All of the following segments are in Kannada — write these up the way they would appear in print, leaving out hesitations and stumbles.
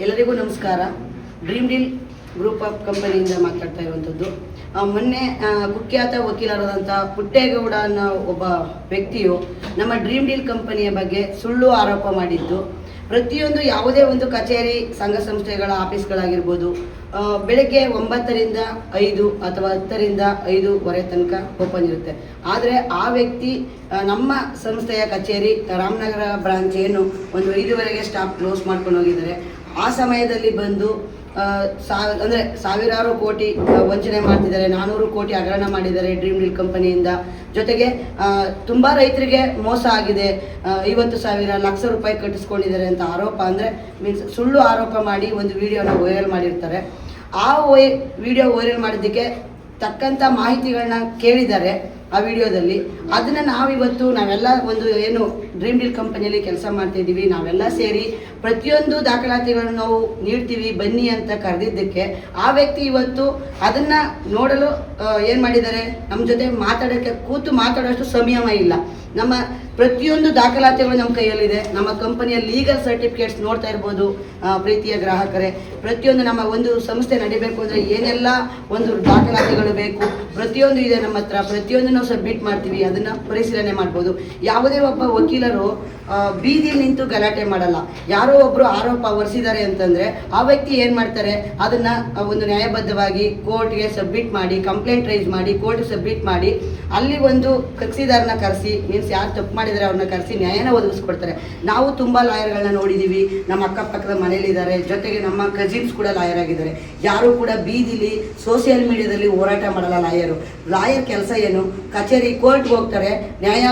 ಎಲ್ಲರಿಗೂ ನಮಸ್ಕಾರ. ಡ್ರೀಮ್ ಡೀಲ್ ಗ್ರೂಪ್ ಆಫ್ ಕಂಪನಿಯಿಂದ ಮಾತಾಡ್ತಾ ಇರುವಂಥದ್ದು. ಮೊನ್ನೆ ಕುಖ್ಯಾತ ವಕೀಲರಾದಂಥ ಪುಟ್ಟೇಗೌಡ ಅನ್ನೋ ಒಬ್ಬ ವ್ಯಕ್ತಿಯು ನಮ್ಮ ಡ್ರೀಮ್ ಡೀಲ್ ಕಂಪನಿಯ ಬಗ್ಗೆ ಸುಳ್ಳು ಆರೋಪ ಮಾಡಿದ್ದು. ಪ್ರತಿಯೊಂದು ಯಾವುದೇ ಒಂದು ಕಚೇರಿ, ಸಂಘ ಸಂಸ್ಥೆಗಳ ಆಫೀಸ್ಗಳಾಗಿರ್ಬೋದು, ಬೆಳಗ್ಗೆ 9ರಿಂದ 5 ಅಥವಾ 10ರಿಂದ 5:15 ತನಕ ಓಪನ್ ಇರುತ್ತೆ. ಆದರೆ ಆ ವ್ಯಕ್ತಿ ನಮ್ಮ ಸಂಸ್ಥೆಯ ಕಚೇರಿ ರಾಮನಗರ ಬ್ರಾಂಚ್ ಏನು ಒಂದು 5:30ಗೆ ಸ್ಟಾಫ್ ಕ್ಲೋಸ್ ಮಾಡ್ಕೊಂಡು ಹೋಗಿದ್ದಾರೆ. ಆ ಸಮಯದಲ್ಲಿ ಬಂದು ಅಂದರೆ ಸಾವಿರಾರು ಕೋಟಿ ವಂಚನೆ ಮಾಡ್ತಿದ್ದಾರೆ, 400 ಕೋಟಿ ಹಗರಣ ಮಾಡಿದ್ದಾರೆ ಡ್ರೀಮ್ ಡೀಲ್ ಕಂಪನಿಯಿಂದ. ಜೊತೆಗೆ ತುಂಬ ರೈತರಿಗೆ ಮೋಸ ಆಗಿದೆ, 50,000 ಲಕ್ಷ ರೂಪಾಯಿ ಕಟ್ಟಿಸ್ಕೊಂಡಿದ್ದಾರೆ ಅಂತ ಆರೋಪ, ಅಂದರೆ ಮೀನ್ಸ್ ಸುಳ್ಳು ಆರೋಪ ಮಾಡಿ ಒಂದು ವಿಡಿಯೋನ ವೈರಲ್ ಮಾಡಿರ್ತಾರೆ. ಆ ವಿಡಿಯೋ ವೈರಲ್ ಮಾಡಿದ್ದಕ್ಕೆ ತಕ್ಕಂಥ ಮಾಹಿತಿಗಳನ್ನ ಕೇಳಿದ್ದಾರೆ ಆ ವಿಡಿಯೋದಲ್ಲಿ. ಅದನ್ನು ನಾವೆಲ್ಲ ಒಂದು ಏನು ಡ್ರೀಮ್ ಡೀಲ್ ಕಂಪನಿಯಲ್ಲಿ ಕೆಲಸ ಮಾಡ್ತಾಯಿದ್ದೀವಿ, ನಾವೆಲ್ಲ ಸೇರಿ ಪ್ರತಿಯೊಂದು ದಾಖಲಾತಿಗಳನ್ನು ನಾವು ನೀಡ್ತೀವಿ ಬನ್ನಿ ಅಂತ ಕರೆದಿದ್ದಕ್ಕೆ ಆ ವ್ಯಕ್ತಿ ಇವತ್ತು ಅದನ್ನು ನೋಡಲು ಏನು ಮಾಡಿದ್ದಾರೆ, ನಮ್ಮ ಜೊತೆ ಮಾತಾಡೋಷ್ಟು ಸಮಯ ಇಲ್ಲ. ನಮ್ಮ ಪ್ರತಿಯೊಂದು ದಾಖಲಾತಿಗಳು ನಮ್ಮ ಕೈಯಲ್ಲಿದೆ. ನಮ್ಮ ಕಂಪನಿಯ ಲೀಗಲ್ ಸರ್ಟಿಫಿಕೇಟ್ಸ್ ನೋಡ್ತಾ ಇರ್ಬೋದು ಪ್ರೀತಿಯ ಗ್ರಾಹಕರೇ. ಪ್ರತಿಯೊಂದು ನಮ್ಮ ಒಂದು ಸಂಸ್ಥೆ ನಡಿಬೇಕು ಅಂದರೆ ಏನೆಲ್ಲ ಒಂದು ದಾಖಲಾತಿಗಳು ಬೇಕು ಪ್ರತಿಯೊಂದು ಇದೆ ನಮ್ಮ ಹತ್ರ. ಪ್ರತಿಯೊಂದು ನಾವು ಸಬ್ಮಿಟ್ ಮಾಡ್ತೀವಿ, ಅದನ್ನು ಪರಿಶೀಲನೆ ಮಾಡ್ಬೋದು. ಯಾವುದೇ ಒಬ್ಬ ವಕೀಲರು ಬೀದಿಲಿ ನಿಂತು ಗಲಾಟೆ ಮಾಡಲ್ಲ. ಯಾರೋ ಒಬ್ಬರು ಆರೋಪ ಹೊರಿಸಿದ್ದಾರೆ ಅಂತಂದರೆ ಆ ವ್ಯಕ್ತಿ ಏನು ಮಾಡ್ತಾರೆ, ಅದನ್ನು ಒಂದು ನ್ಯಾಯಬದ್ಧವಾಗಿ ಕೋರ್ಟ್ಗೆ ಸಬ್ಮಿಟ್ ಮಾಡಿ, ಕಂಪ್ಲೇಂಟ್ ರೈಸ್ ಮಾಡಿ, ಕೋರ್ಟ್ಗೆ ಸಬ್ಮಿಟ್ ಮಾಡಿ, ಅಲ್ಲಿ ಒಂದು ಕಕ್ಷಿದಾರನ ಕರೆಸಿ, ಮೀನ್ಸ್ ಯಾರು ತಪ್ಪು ಮಾಡಿದರೆ ಅವ್ರನ್ನ ಕರೆಸಿ ನ್ಯಾಯನ ಒದಗಿಸ್ಕೊಡ್ತಾರೆ. ನಾವು ತುಂಬ ಲಾಯರ್ಗಳನ್ನ ನೋಡಿದ್ದೀವಿ, ನಮ್ಮ ಅಕ್ಕಪಕ್ಕದ ಮನೇಲಿದ್ದಾರೆ. ಜೊತೆಗೆ ನಮ್ಮ ಕಸಿನ್ಸ್ ಕೂಡ ಲಾಯರ್ ಆಗಿದ್ದಾರೆ. ಯಾರು ಕೂಡ ಬೀದಿಲಿ ಸೋಷಿಯಲ್ ಮೀಡಿಯಾದಲ್ಲಿ ಹೋರಾಟ ಮಾಡಲ್ಲ. ಲಾಯರ್ ಕೆಲಸ ಏನು, ಕಚೇರಿ ಕೋರ್ಟ್ಗೆ ಹೋಗ್ತಾರೆ, ನ್ಯಾಯ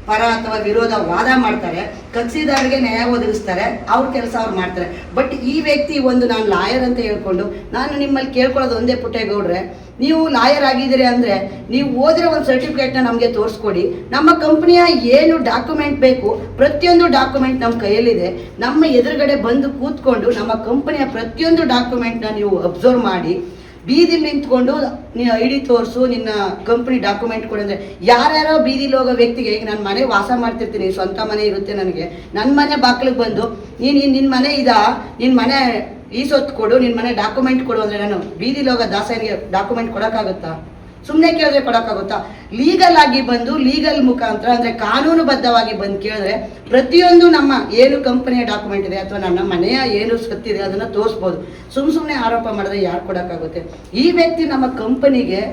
ಪರ ಅಥವಾ ವಿರೋಧ ವಾದ ಮಾಡ್ತಾರೆ, ಕಕ್ಷಿದಾರರಿಗೆ ನ್ಯಾಯ ಒದಗಿಸ್ತಾರೆ, ಅವ್ರ ಕೆಲಸ ಅವ್ರು ಮಾಡ್ತಾರೆ. ಬಟ್ ಈ ವ್ಯಕ್ತಿ ನಾನು ಲಾಯರ್ ಅಂತ ಹೇಳ್ಕೊಂಡು, ನಾನು ನಿಮ್ಮಲ್ಲಿ ಕೇಳ್ಕೊಳ್ಳೋದು ಒಂದೇ ಪುಟ್ಟೇಗೌಡ್ರೆ, ನೀವು ಲಾಯರ್ ಆಗಿದ್ದೀರಿ ಅಂದರೆ ನೀವು ಓದಿರೋ ಒಂದು ಸರ್ಟಿಫಿಕೇಟ್ನ ನಮಗೆ ತೋರಿಸ್ಕೊಡಿ. ನಮ್ಮ ಕಂಪ್ನಿಯ ಏನು ಡಾಕ್ಯುಮೆಂಟ್ ಬೇಕು ಪ್ರತಿಯೊಂದು ಡಾಕ್ಯುಮೆಂಟ್ ನಮ್ಮ ಕೈಯಲ್ಲಿದೆ. ನಮ್ಮ ಎದುರುಗಡೆ ಬಂದು ಕೂತ್ಕೊಂಡು ನಮ್ಮ ಕಂಪನಿಯ ಪ್ರತಿಯೊಂದು ಡಾಕ್ಯುಮೆಂಟ್ನ ನೀವು ಅಬ್ಸರ್ವ್ ಮಾಡಿ, ಬೀದಿಲಿ ನಿಂತ್ಕೊಂಡು ನೀನು ID ತೋರಿಸು, ನಿನ್ನ ಕಂಪ್ನಿ ಡಾಕ್ಯುಮೆಂಟ್ ಕೊಡು ಅಂದರೆ ಯಾರ್ಯಾರೋ ಬೀದಿಲಿ ಹೋಗೋ ವ್ಯಕ್ತಿಗೆ, ಈಗ ನಾನು ಮನೆ ವಾಸ ಮಾಡ್ತಿರ್ತೀನಿ, ಸ್ವಂತ ಮನೆ ಇರುತ್ತೆ ನನಗೆ, ನನ್ನ ಮನೆ ಬಾಗಿಲಿಗೆ ಬಂದು ನಿನ್ನ ಮನೆ ನಿನ್ನ ಮನೆ ಸೊತ್ತು ಕೊಡು, ನಿನ್ನ ಮನೆ ಡಾಕ್ಯುಮೆಂಟ್ ಕೊಡು ಅಂದರೆ ನಾನು ಬೀದಿಲಿ ಹೋಗೋ ದಾಸನಿಗೆ ಡಾಕ್ಯುಮೆಂಟ್ ಕೊಡೋಕ್ಕಾಗುತ್ತಾ? ಸುಮ್ಮನೆ ಕೇಳಿದ್ರೆ ಕೊಡೋಕ್ಕಾಗುತ್ತಾ? ಲೀಗಲ್ ಆಗಿ ಬಂದು ಲೀಗಲ್ ಮುಖಾಂತರ ಅಂದರೆ ಕಾನೂನುಬದ್ಧವಾಗಿ ಬಂದು ಕೇಳಿದ್ರೆ ಪ್ರತಿಯೊಂದು ನಮ್ಮ ಏನು ಕಂಪನಿಯ ಡಾಕ್ಯುಮೆಂಟ್ ಇದೆ ಅಥವಾ ನನ್ನ ಮನೆಯ ಏನು ಸತ್ತಿದೆ ಅದನ್ನು ತೋರಿಸ್ಬೋದು. ಸುಮ್ಮನೆ ಆರೋಪ ಮಾಡಿದ್ರೆ ಯಾರು ಕೊಡೋಕ್ಕಾಗುತ್ತೆ? ಈ ವ್ಯಕ್ತಿ ನಮ್ಮ ಕಂಪನಿಗೆ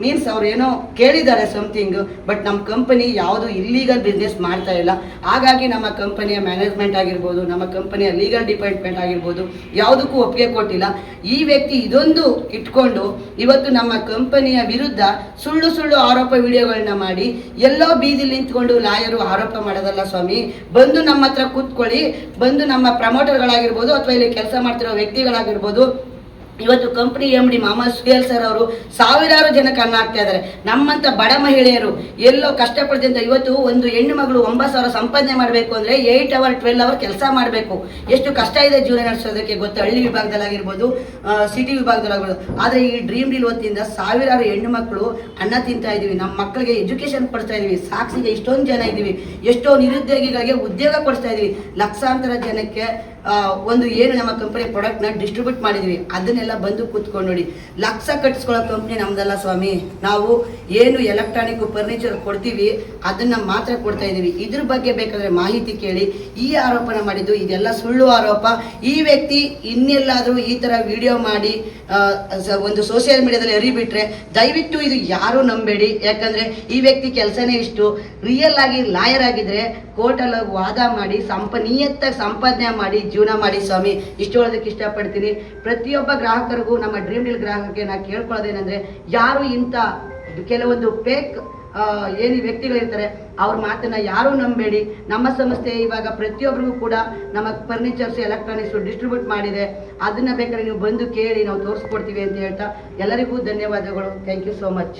ಮೀನ್ಸ್ ಅವ್ರು ಏನೋ ಕೇಳಿದ್ದಾರೆ ಸಮಥಿಂಗ್, ಬಟ್ ನಮ್ಮ ಕಂಪನಿ ಯಾವುದು ಇಲ್ಲೀಗಲ್ ಬಿಸ್ನೆಸ್ ಮಾಡ್ತಾ ಇಲ್ಲ. ಹಾಗಾಗಿ ನಮ್ಮ ಕಂಪನಿಯ ಮ್ಯಾನೇಜ್ಮೆಂಟ್ ಆಗಿರ್ಬೋದು, ನಮ್ಮ ಕಂಪನಿಯ ಲೀಗಲ್ ಡಿಪಾರ್ಟ್ಮೆಂಟ್ ಆಗಿರ್ಬೋದು ಯಾವುದಕ್ಕೂ ಒಪ್ಪಿಗೆ ಕೊಟ್ಟಿಲ್ಲ. ಈ ವ್ಯಕ್ತಿ ಇದೊಂದು ಇಟ್ಕೊಂಡು ಇವತ್ತು ನಮ್ಮ ಕಂಪನಿಯ ವಿರುದ್ಧ ಸುಳ್ಳು ಆರೋಪ ವಿಡಿಯೋಗಳನ್ನ ಮಾಡಿ ಎಲ್ಲೋ ಬೀದಿಲಿ ನಿಂತ್ಕೊಂಡು ಲಾಯರು ಆರೋಪ ಮಾಡೋದಲ್ಲ ಸ್ವಾಮಿ. ಬಂದು ನಮ್ಮ ಹತ್ರ ಕೂತ್ಕೊಳ್ಳಿ, ಬಂದು ನಮ್ಮ ಪ್ರಮೋಟರ್ಗಳಾಗಿರ್ಬೋದು ಅಥವಾ ಇಲ್ಲಿ ಕೆಲಸ ಮಾಡ್ತಿರೋ ವ್ಯಕ್ತಿಗಳಾಗಿರ್ಬೋದು, ಇವತ್ತು company MD Mohammed Suhail sir ಅವರು ಸಾವಿರಾರು ಜನಕ್ಕೆ ಅನ್ನ ಹಾಕ್ತಾ ಇದ್ದಾರೆ. ನಮ್ಮಂಥ ಬಡ ಮಹಿಳೆಯರು ಎಲ್ಲೋ ಕಷ್ಟಪಡ್ದಂತ ಇವತ್ತು ಒಂದು ಹೆಣ್ಣು ಮಗಳು 9,000 ಸಂಪಾದನೆ ಮಾಡಬೇಕು ಅಂದರೆ 8 hour 12 hour ಕೆಲಸ ಮಾಡಬೇಕು. ಎಷ್ಟು ಕಷ್ಟ ಇದೆ ಜೀವನ ನಡೆಸೋದಕ್ಕೆ ಗೊತ್ತು, ಹಳ್ಳಿ ವಿಭಾಗದಲ್ಲಾಗಿರ್ಬೋದು, ಸಿಟಿ ವಿಭಾಗದಲ್ಲಾಗಿರ್ಬೋದು. ಆದರೆ ಈ ಡ್ರೀಮ್ ಡೀಲ್ ವತಿಯಿಂದ ಸಾವಿರಾರು ಹೆಣ್ಣು ಮಕ್ಕಳು ಅನ್ನ ತಿಂತಾ ಇದ್ದೀವಿ, ನಮ್ಮ ಮಕ್ಕಳಿಗೆ ಎಜುಕೇಷನ್ ಕೊಡ್ತಾ ಇದ್ದೀವಿ, ಸಾಕ್ಷಿಗೆ ಇಷ್ಟೊಂದು ಜನ ಇದ್ದೀವಿ, ಎಷ್ಟೋ ನಿರುದ್ಯೋಗಿಗಳಿಗೆ ಉದ್ಯೋಗ ಕೊಡ್ತಾ ಇದ್ದೀವಿ, ಲಕ್ಷಾಂತರ ಜನಕ್ಕೆ ಒಂದು ಏನು ನಮ್ಮ ಕಂಪನಿ ಪ್ರಾಡಕ್ಟ್ನ ಡಿಸ್ಟ್ರಿಬ್ಯೂಟ್ ಮಾಡಿದ್ದೀವಿ. ಅದನ್ನೆಲ್ಲ ಬಂದು ಕೂತ್ಕೊಂಡು ನೋಡಿ. ಲಕ್ಷ ಕಟ್ಟಿಸ್ಕೊಳ್ಳೋ ಕಂಪ್ನಿ ನಮ್ದಲ್ಲ ಸ್ವಾಮಿ. ನಾವು ಏನು ಎಲೆಕ್ಟ್ರಾನಿಕ್ ಫರ್ನಿಚರ್ ಕೊಡ್ತೀವಿ ಅದನ್ನು ಮಾತ್ರ ಕೊಡ್ತಾ ಇದ್ದೀವಿ. ಇದ್ರ ಬಗ್ಗೆ ಬೇಕಾದರೆ ಮಾಹಿತಿ ಕೇಳಿ. ಈ ಆರೋಪನ ಮಾಡಿದ್ದು ಇದೆಲ್ಲ ಸುಳ್ಳು ಆರೋಪ. ಈ ವ್ಯಕ್ತಿ ಇನ್ನೆಲ್ಲಾದರೂ ಈ ಥರ ವಿಡಿಯೋ ಮಾಡಿ ಒಂದು ಸೋಷಿಯಲ್ ಮೀಡಿಯಾದಲ್ಲಿ ಹರಿಬಿಟ್ರೆ ದಯವಿಟ್ಟು ಇದು ಯಾರೂ ನಂಬೇಡಿ. ಯಾಕಂದರೆ ಈ ವ್ಯಕ್ತಿ ಕೆಲಸನೇ ಇಷ್ಟು. ರಿಯಲ್ ಆಗಿ ಲಾಯರ್ ಆಗಿದ್ರೆ ಕೋರ್ಟಲ್ಲಿ ವಾದ ಮಾಡಿ ನಿಯತ್ತಾಗಿ ಸಂಪಾದನೆ ಮಾಡಿ ಜೀವನ ಮಾಡಿ ಸ್ವಾಮಿ. ಇಷ್ಟು ಹೇಳೋದಕ್ಕೆ ಇಷ್ಟಪಡ್ತೀನಿ. ಪ್ರತಿಯೊಬ್ಬ ಗ್ರಾಹಕರಿಗೂ, ನಮ್ಮ ಡ್ರೀಮ್ ಡೀಲ್ ಗ್ರಾಹಕರಿಗೆ ನಾನು ಕೇಳ್ಕೊಳ್ಳೋದೇನೆಂದರೆ, ಯಾರು ಇಂಥ ಕೆಲವೊಂದು ಫೇಕ್ ಏನು ವ್ಯಕ್ತಿಗಳಿರ್ತಾರೆ ಅವ್ರ ಮಾತನ್ನ ಯಾರೂ ನಂಬೇಡಿ. ನಮ್ಮ ಸಂಸ್ಥೆ ಇವಾಗ ಪ್ರತಿಯೊಬ್ಬರಿಗೂ ಕೂಡ ನಮ್ಮ ಫರ್ನಿಚರ್ಸ್, ಎಲೆಕ್ಟ್ರಾನಿಕ್ಸ್ ಡಿಸ್ಟ್ರಿಬ್ಯೂಟ್ ಮಾಡಿದೆ. ಅದನ್ನು ಬೇಕಾದ್ರೆ ನೀವು ಬಂದು ಕೇಳಿ, ನಾವು ತೋರಿಸ್ಕೊಡ್ತೀವಿ ಅಂತ ಹೇಳ್ತಾ ಎಲ್ಲರಿಗೂ ಧನ್ಯವಾದಗಳು. Thank you so much.